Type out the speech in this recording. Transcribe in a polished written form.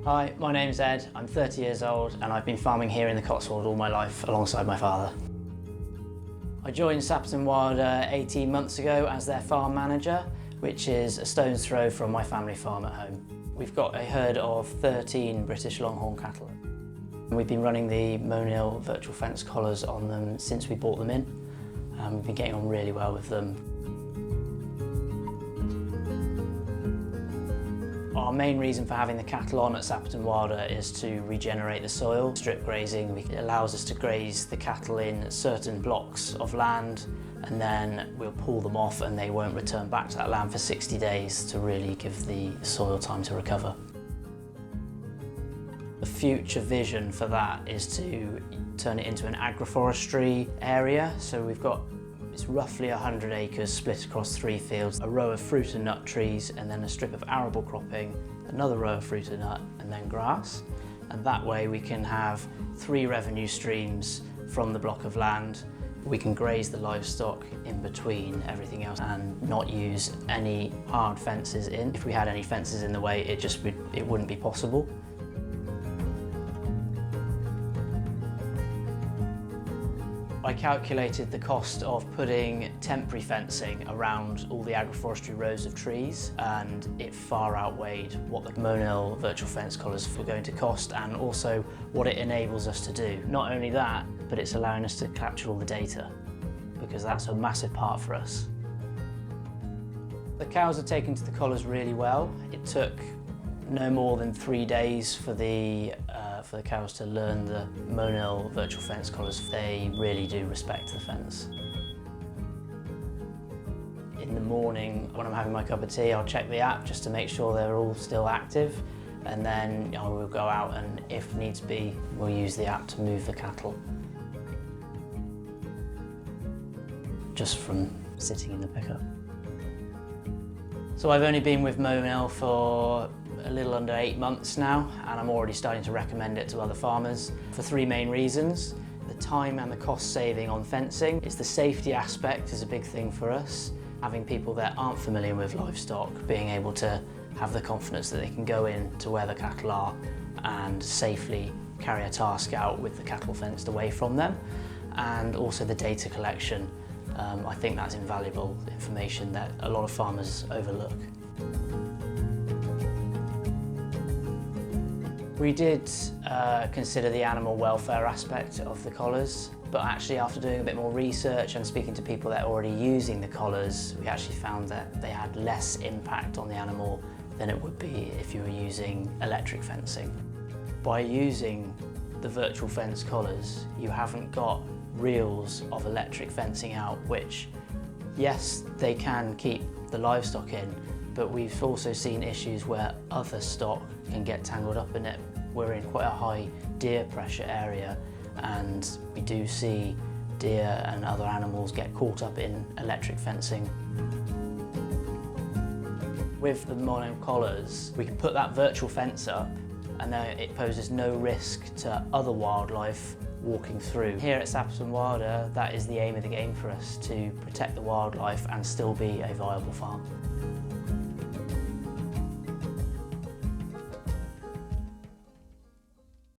Hi, my name's Ed, I'm 30 years old and I've been farming here in the Cotswold all my life alongside my father. I joined Sapperton Wilder 18 months ago as their farm manager, which is a stone's throw from my family farm at home. We've got a herd of 13 British Longhorn cattle. We've been running the Monil virtual fence collars on them since we bought them in. We've been getting on really well with them. Our main reason for having the cattle on at Sapperton Wilder is to regenerate the soil. Strip grazing, it allows us to graze the cattle in certain blocks of land and then we'll pull them off and they won't return back to that land for 60 days to really give the soil time to recover. The future vision for that is to turn it into an agroforestry area. So it's roughly 100 acres split across 3 fields, a row of fruit and nut trees and then a strip of arable cropping, another row of fruit and nut and then grass. And that way we can have 3 revenue streams from the block of land. We can graze the livestock in between everything else and not use any hard fences in. If we had any fences in the way, it wouldn't be possible. I calculated the cost of putting temporary fencing around all the agroforestry rows of trees and it far outweighed what the Monil virtual fence collars were going to cost and also what it enables us to do. Not only that, but it's allowing us to capture all the data because that's a massive part for us. The cows are taken to the collars really well. It took no more than 3 days for the cows to learn the Monil virtual fence collars. They really do respect the fence. In the morning, when I'm having my cup of tea, I'll check the app just to make sure they're all still active. And then we'll go out and if needs be, we'll use the app to move the cattle. Just from sitting in the pickup. So I've only been with Monil for a little under 8 months now and I'm already starting to recommend it to other farmers for 3 main reasons. The time and the cost saving on fencing. It's the safety aspect is a big thing for us. Having people that aren't familiar with livestock, being able to have the confidence that they can go in to where the cattle are and safely carry a task out with the cattle fenced away from them. And also the data collection. I think that's invaluable information that a lot of farmers overlook. We did consider the animal welfare aspect of the collars, but actually after doing a bit more research and speaking to people that are already using the collars, we actually found that they had less impact on the animal than it would be if you were using electric fencing. By using the virtual fence collars, you haven't got reels of electric fencing out, which, yes, they can keep the livestock in, but we've also seen issues where other stock can get tangled up in it. We're in quite a high deer pressure area and we do see deer and other animals get caught up in electric fencing. With the Monil collars, we can put that virtual fence up and then it poses no risk to other wildlife walking through. Here at Sapperton Wilder, that is the aim of the game for us, to protect the wildlife and still be a viable farm.